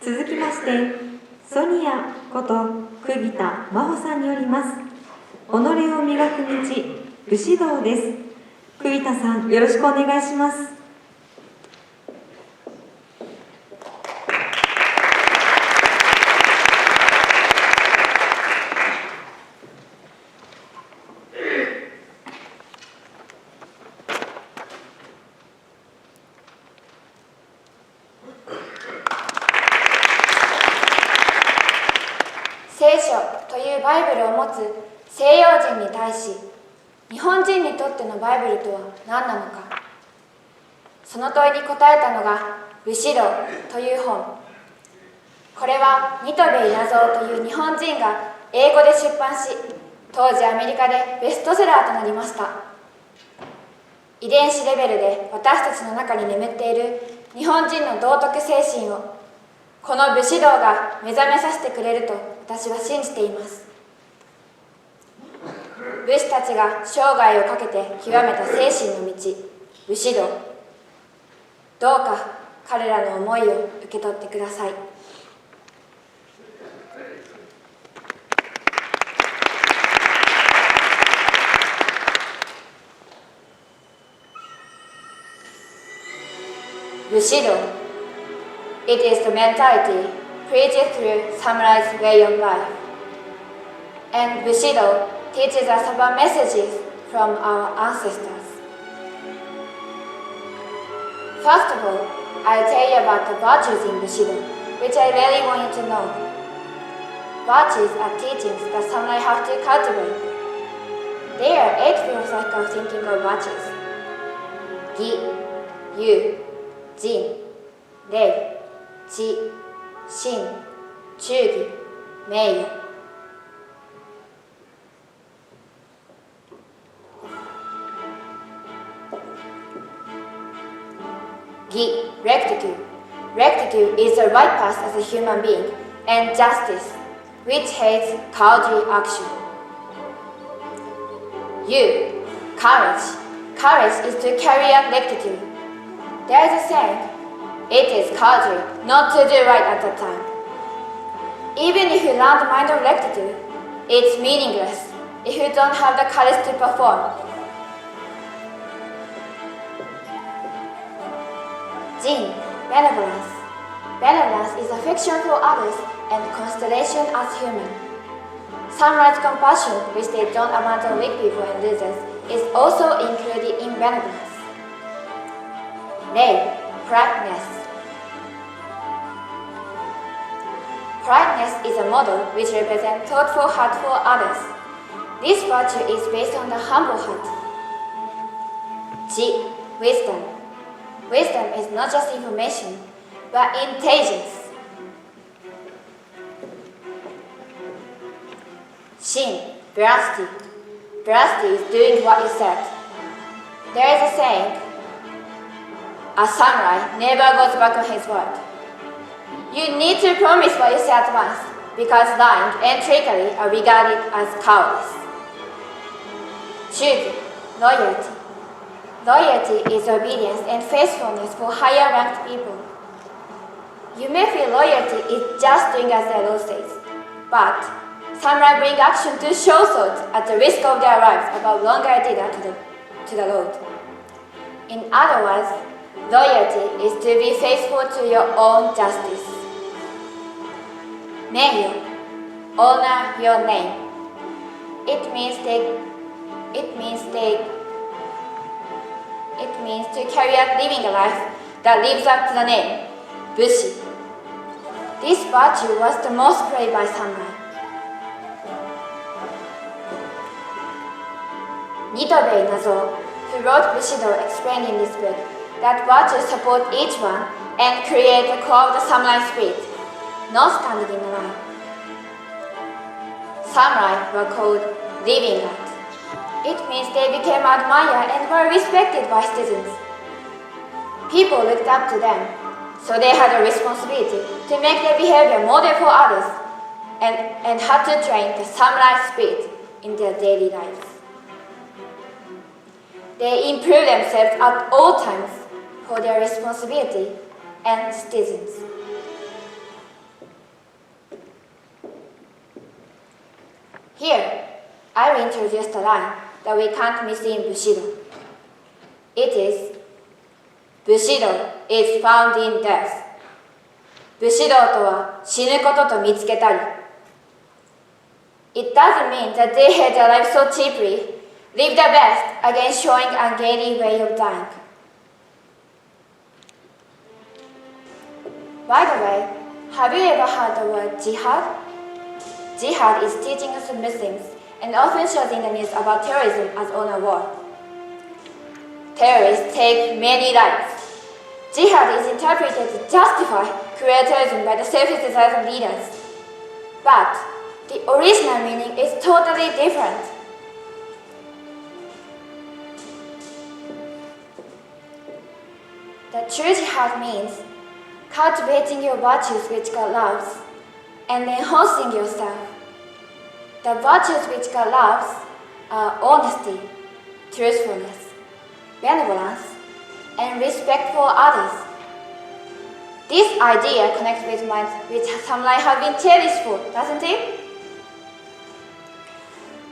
続きまして、ソニアこと釘田真帆さんによります。己を磨く道、武士道です。釘田さん、よろしくお願いします。聖書というバイブルを持つ西洋人に対し、日本人にとってのバイブルとは何なのか。その問いに答えたのが武士道という本。これは新渡戸稲造という日本人が英語で出版し、当時アメリカでベストセラーとなりました。遺伝子レベルで私たちの中に眠っている日本人の道徳精神を、この武士道が目覚めさせてくれると私は信じています。武士たちが生涯をかけて極めた精神の道、武士道。どうか彼らの思いを受け取ってください。武士道。It is the mentality preached through samurai's way of life. And Bushido teaches us about messages from our ancestors. First of all, I'll tell you about the virtues in Bushido, which I really want you to know. Virtues are teachings that samurai have to cultivate. There are 8 philosophical thinking of virtues. Gi, Yu, Jin, Rei, 知、信、忠義、名誉。義、rectitude. Rectitude is the right path as a human being, and justice, which hates cowardly action. You, courage. Courage is to carry out rectitude. There is a saying, it is cowardly not to do right at that time. Even if you learn the mind of rectitude, it's meaningless if you don't have the courage to perform. Jin, benevolence. Benevolence is affection for others and consideration as human. Samurai's compassion, which they don't abandon weak people and losers, is also included in benevolence. Rei, politeness. Politeness is a model which represents thoughtful heart for others. This virtue is based on the humble heart. Ji, wisdom. Wisdom is not just information, but intelligence. Shin, veracity. Veracity is doing what you said. There is a saying, a samurai never goes back on his word. You need to promise what you say at once, because lying and trickery are regarded as cowardice. Shugi, loyalty. Loyalty is obedience and faithfulness for higher ranked people. You may feel loyalty is just doing as the law says, but samurai bring action to show swords at the risk of their lives about long idea to the Lord. In other words, loyalty is to be faithful to your own justice. Neyo, honor your name. It means to carry out living a life that lives up to the name, Bushi. This virtue was the most praised by samurai. Nitobe Inazo, who wrote Bushido, explained in this book that virtues support each one and create the core of the samurai spirit, not standing in a line. Samurai were called living art. It means they became admired and were respected by citizens. People looked up to them, so they had a responsibility to make their behavior model for others and had to train the samurai spirit in their daily lives. They improve themselves at all times for their responsibility and citizens. Here, I will introduce the line that we can't miss in Bushido. It is, Bushido is found in death. 武士道とは死ぬことと見つけたり。It doesn't mean that they had their life so cheaply, live their best against showing a ungainly way of dying. By the way, have you ever heard the word jihad? Jihad is teachings of Muslims and often shows in the news about terrorism as on a war. Terrorists take many lives. Jihad is interpreted to justify cruel terrorism by the selfish desires of leaders. But the original meaning is totally different. The true jihad means cultivating your virtues which God loves and enhancing yourself. The virtues which God loves are honesty, truthfulness, benevolence, and respect for others. This idea connects with mine, which some might have been cherished for, doesn't it?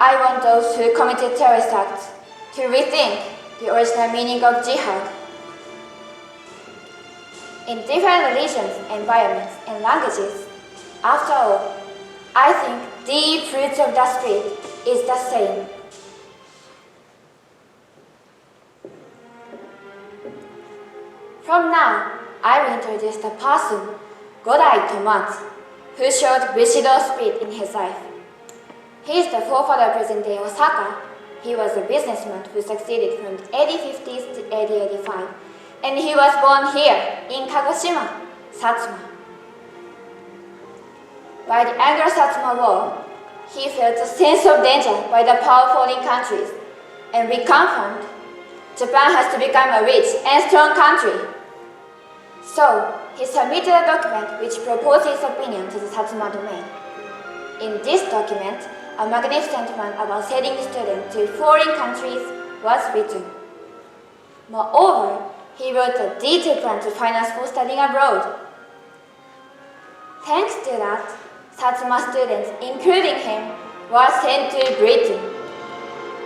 I want those who committed terrorist acts to rethink the original meaning of jihad. In different religions, environments, and languages, after all, I think the fruits of the spirit is the same. From now, I will introduce the person, Godai Tomat, who showed Bushido spirit in his life. He is the forefather of present-day Osaka. He was a businessman who succeeded from the 1850s to 1885, and he was born here in Kagoshima, Satsuma. By the Anglo-Satsuma War, he felt a sense of danger by the power of foreign countries, and reconfirmed Japan has to become a rich and strong country. So, he submitted a document which proposed his opinion to the Satsuma domain. In this document, a magnificent plan about sending students to foreign countries was written. Moreover, he wrote a detailed plan to finance for studying abroad. Thanks to that, Satsuma students, including him, were sent to Britain.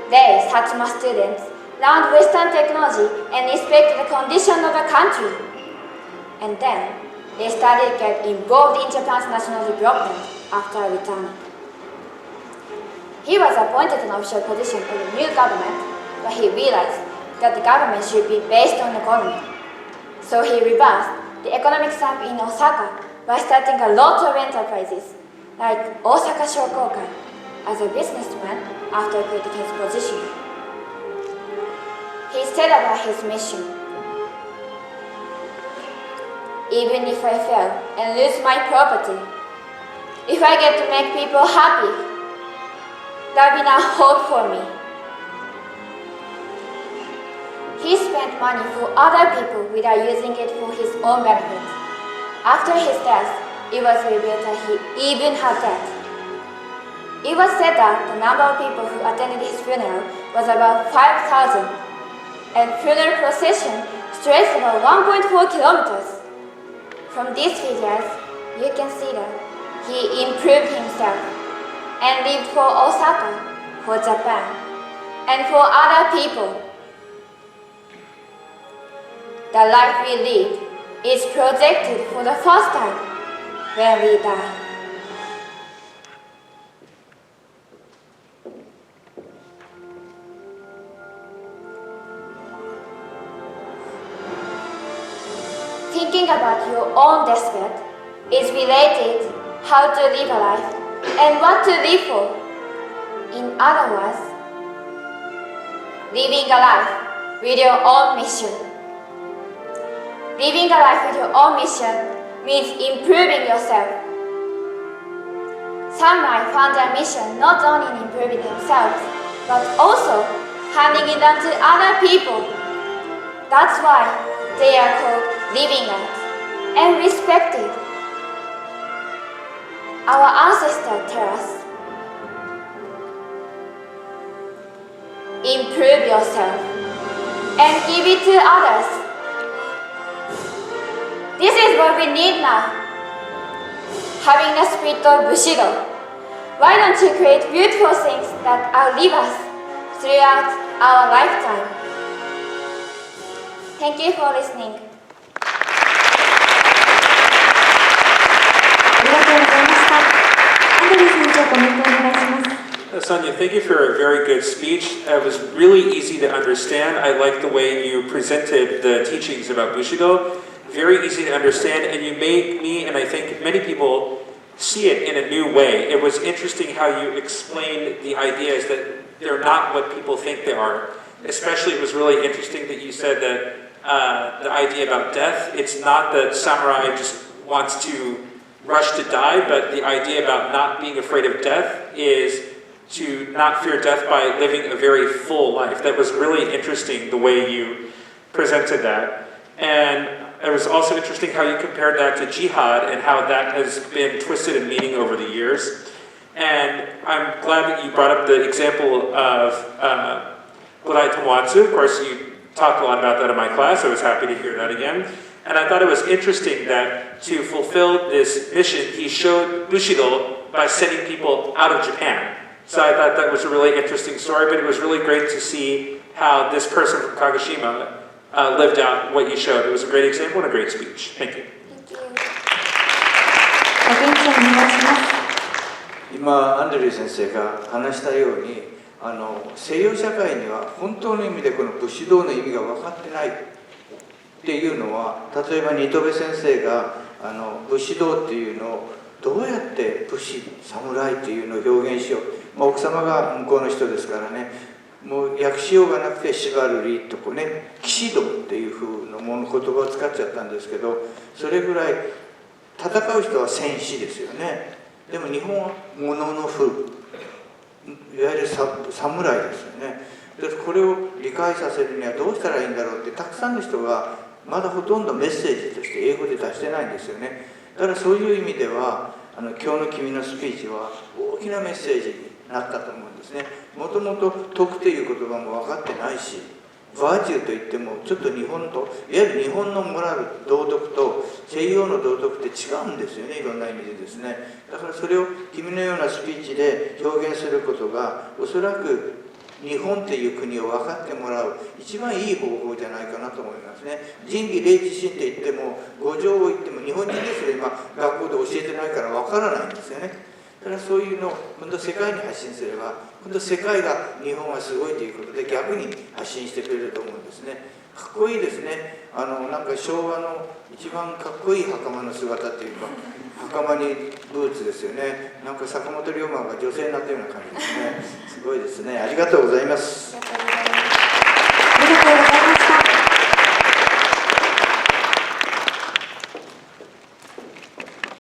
They, Satsuma students, learned Western technology and respected the condition of the country. And then, they started to get involved in Japan's national development after returning. He was appointed an official position in the new government, but he realized that the government should be based on economy. So he reversed the economic slump in Osaka by starting a lot of enterprises, like Osaka Shokokai, as a businessman after quitting his position. He said about his mission, "Even if I fail and lose my property, if I get to make people happy, there'll be no hope for me." He spent money for other people without using it for his own benefit. After his death, it was revealed that he even had debt. It was said that the number of people who attended his funeral was about 5,000, and funeral procession stretched about 1.4 kilometers. From these figures, you can see that he improved himself and lived for Osaka, for Japan, and for other people. The life we live is projected for the first time when we die. Thinking about your own deathbed is related how to live a life and what to live for. In other words, living a life with your own mission. Living a life with your own mission means improving yourself. Some might find their mission not only in improving themselves, but also handing it down to other people. That's why they are called living lives and respected. Our ancestors tell us, improve yourself and give it to others. This is what we need now. Having the spirit of Bushido, Why don't you create beautiful things that outlive us throughout our lifetime? Thank you for listening. ありがとうございました。アンドリー先生、コメントお願いします。Sonia, thank you for a very good speech. It was really easy to understand. I like the way you presented the teachings about Bushido. Very easy to understand, and you made me, and I think many people, see it in a new way. It was interesting how you explained the ideas that they're not what people think they are. Especially, it was really interesting that you said that the idea about death, it's not that samurai just wants to rush to die, but the idea about not being afraid of death is to not fear death by living a very full life. That was really interesting, the way you presented that. And it was also interesting how you compared that to jihad and how that has been twisted in meaning over the years. And I'm glad that you brought up the example of Godai Tomatsu. Of course, you talked a lot about that in my class. I was happy to hear that again. And I thought it was interesting that to fulfill this mission, he showed Bushido by sending people out of Japan. So I thought that was a really interesting story, but it was really great to see how this person from Kagoshima lived out what you showed. It was a great example and a great speech. Thank you. Thank you. 今アンドリュー先生が話したように西洋社会には本当の意味でこの武士道の意味が分かってないっていうのは、例えば新戸部先生が武士道っていうのをどうやって武士侍っていうのを表現しよう、奥様が向こうの人ですからね、もう訳しようがなくてシバルリーとこね、騎士道っていう風の言葉を使っちゃったんですけど、それぐらい戦う人は戦士ですよね。でも日本は物の風、いわゆる侍ですよね。でこれを理解させるにはどうしたらいいんだろうって、たくさんの人がまだほとんどメッセージとして英語で出してないんですよね。だからそういう意味では今日の君のスピーチは大きなメッセージになったと思うんですね。もともと徳という言葉も分かってないし、バーチューといってもちょっと日本と、いわゆる日本のモラル、道徳と西洋の道徳って違うんですよね、いろんな意味でですね。だからそれを君のようなスピーチで表現することが、おそらく日本という国を分かってもらう一番いい方法じゃないかなと思いますね。仁義礼智信って言っても、五条を言っても日本人ですら今学校で教えてないから分からないんですよね。だからそういうのを今度世界に発信すれば、今度世界が日本はすごいということで逆に発信してくれると思うんですね。かっこいいですね。なんか昭和の一番かっこいい袴の姿っていうか、袴にブーツですよね。なんか坂本龍馬が女性になったような感じですね。すごいですね。ありがとうございます。